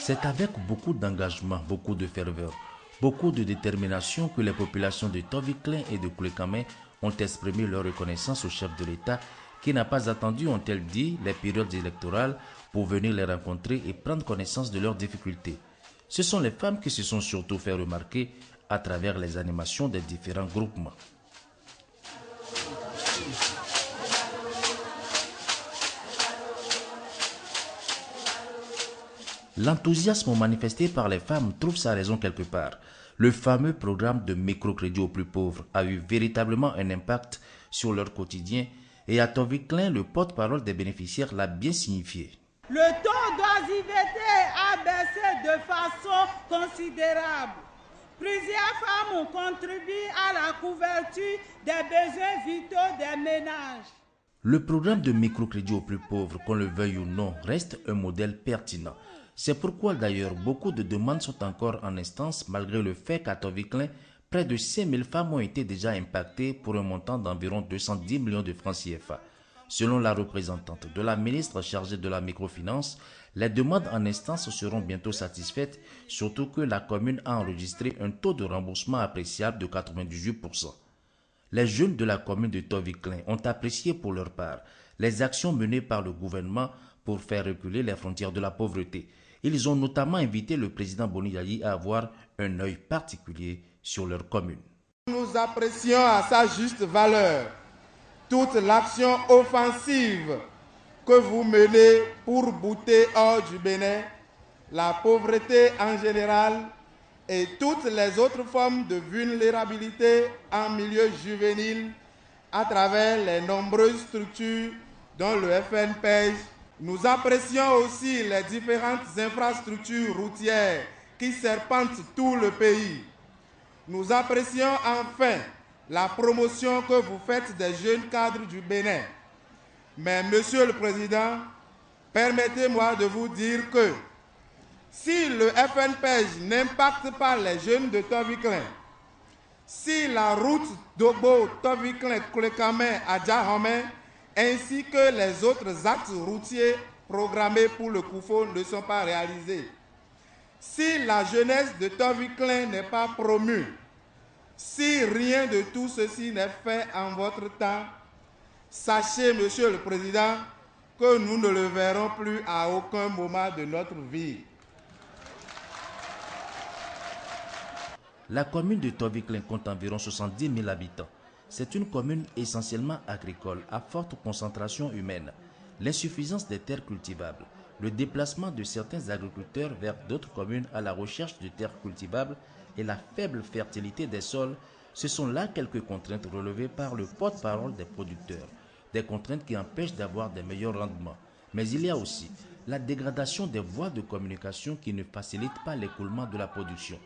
C'est avec beaucoup d'engagement, beaucoup de ferveur, beaucoup de détermination que les populations de Toviklen et de Koulekame ont exprimé leur reconnaissance au chef de l'État qui n'a pas attendu, ont-elles dit, les périodes électorales pour venir les rencontrer et prendre connaissance de leurs difficultés. Ce sont les femmes qui se sont surtout fait remarquer à travers les animations des différents groupements. L'enthousiasme manifesté par les femmes trouve sa raison quelque part. Le fameux programme de microcrédit aux plus pauvres a eu véritablement un impact sur leur quotidien et à Toviklen, le porte-parole des bénéficiaires l'a bien signifié. Le taux d'oisiveté a baissé de façon considérable. Plusieurs femmes ont contribué à la couverture des besoins vitaux des ménages. Le programme de microcrédit aux plus pauvres, qu'on le veuille ou non, reste un modèle pertinent. C'est pourquoi d'ailleurs beaucoup de demandes sont encore en instance malgré le fait qu'à Toviklen, près de 5000 femmes ont été déjà impactées pour un montant d'environ 210 millions de francs CFA. Selon la représentante de la ministre chargée de la microfinance, les demandes en instance seront bientôt satisfaites, surtout que la commune a enregistré un taux de remboursement appréciable de 98%. Les jeunes de la commune de Toviklen ont apprécié pour leur part les actions menées par le gouvernement pour faire reculer les frontières de la pauvreté. Ils ont notamment invité le président Boni Yayi à avoir un œil particulier sur leur commune. Nous apprécions à sa juste valeur toute l'action offensive que vous menez pour bouter hors du Bénin la pauvreté en général et toutes les autres formes de vulnérabilité en milieu juvénile à travers les nombreuses structures dont le FNPEJ. Nous apprécions aussi les différentes infrastructures routières qui serpentent tout le pays. Nous apprécions enfin la promotion que vous faites des jeunes cadres du Bénin. Mais Monsieur le Président, permettez-moi de vous dire que si le FNPEJ n'impacte pas les jeunes de Toviklen, si la route Dogbo, Toviklen, Koulekame à Djahomey, ainsi que les autres axes routiers programmés pour le Koufo ne sont pas réalisés, si la jeunesse de Toviklen n'est pas promue, si rien de tout ceci n'est fait en votre temps, sachez, Monsieur le Président, que nous ne le verrons plus à aucun moment de notre vie. La commune de Toviklen compte environ 70 000 habitants. C'est une commune essentiellement agricole, à forte concentration humaine. L'insuffisance des terres cultivables, le déplacement de certains agriculteurs vers d'autres communes à la recherche de terres cultivables et la faible fertilité des sols, ce sont là quelques contraintes relevées par le porte-parole des producteurs. Des contraintes qui empêchent d'avoir des meilleurs rendements. Mais il y a aussi la dégradation des voies de communication qui ne facilitent pas l'écoulement de la production.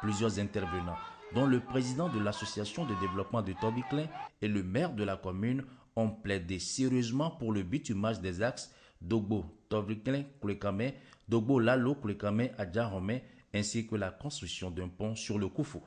Plusieurs intervenants, dont le président de l'association de développement de Toviklen et le maire de la commune, ont plaidé sérieusement pour le bitumage des axes Dogbo, Toviklen, Koulekame, Dogbo, Lalo, Koulekame, à Djahomey, ainsi que la construction d'un pont sur le Koufo.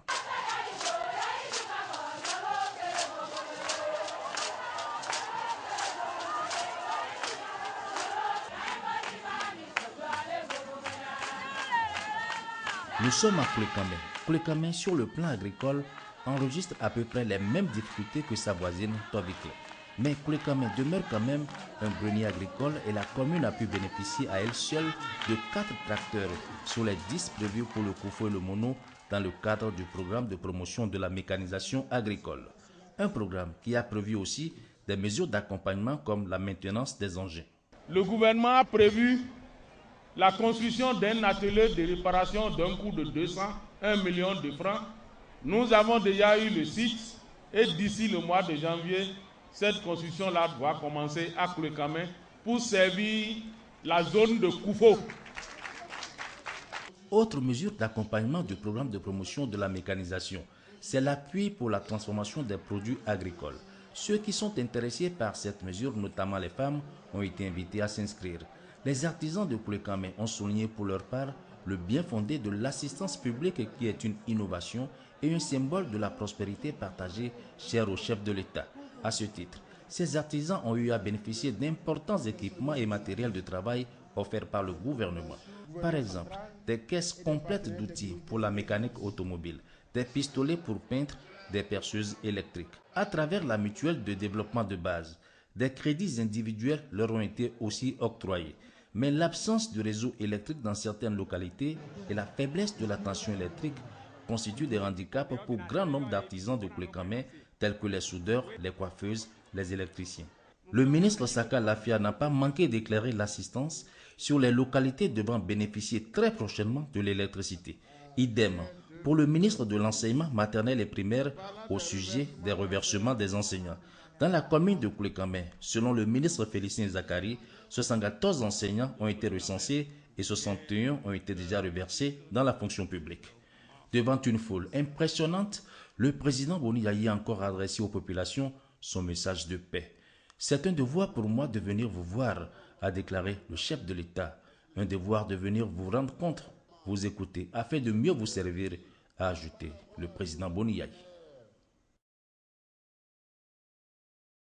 Nous sommes à Koulekame. Koulekame, sur le plan agricole, enregistre à peu près les mêmes difficultés que sa voisine Toviklen. Mais Koulekame demeure quand même un grenier agricole et la commune a pu bénéficier à elle seule de 4 tracteurs sur les 10 prévus pour le Koufo et le Mono dans le cadre du programme de promotion de la mécanisation agricole. Un programme qui a prévu aussi des mesures d'accompagnement comme la maintenance des engins. Le gouvernement a prévu la construction d'un atelier de réparation d'un coût de 201 millions de francs. Nous avons déjà eu le site et d'ici le mois de janvier, cette construction-là doit commencer à Koulekame pour servir la zone de Koufo. Autre mesure d'accompagnement du programme de promotion de la mécanisation, c'est l'appui pour la transformation des produits agricoles. Ceux qui sont intéressés par cette mesure, notamment les femmes, ont été invités à s'inscrire. Les artisans de Koulekame ont souligné pour leur part le bien fondé de l'assistance publique qui est une innovation et un symbole de la prospérité partagée chère au chef de l'État. À ce titre, ces artisans ont eu à bénéficier d'importants équipements et matériels de travail offerts par le gouvernement. Par exemple, des caisses complètes d'outils pour la mécanique automobile, des pistolets pour peintre, des perceuses électriques. À travers la mutuelle de développement de base, des crédits individuels leur ont été aussi octroyés. Mais l'absence de réseau électrique dans certaines localités et la faiblesse de la tension électrique constituent des handicaps pour grand nombre d'artisans de Koulékamé, tels que les soudeurs, les coiffeuses, les électriciens. Le ministre Saka Lafia n'a pas manqué d'éclairer l'assistance sur les localités devant bénéficier très prochainement de l'électricité. Idem pour le ministre de l'Enseignement maternel et primaire au sujet des reversements des enseignants. Dans la commune de Koulékamé, selon le ministre Félicien Zakari, 74 enseignants ont été recensés et 61 ont été déjà reversés dans la fonction publique. Devant une foule impressionnante, le président Boni Yayi a encore adressé aux populations son message de paix. C'est un devoir pour moi de venir vous voir, a déclaré le chef de l'État. Un devoir de venir vous rendre compte, vous écouter, afin de mieux vous servir, a ajouté le président Boni Yayi.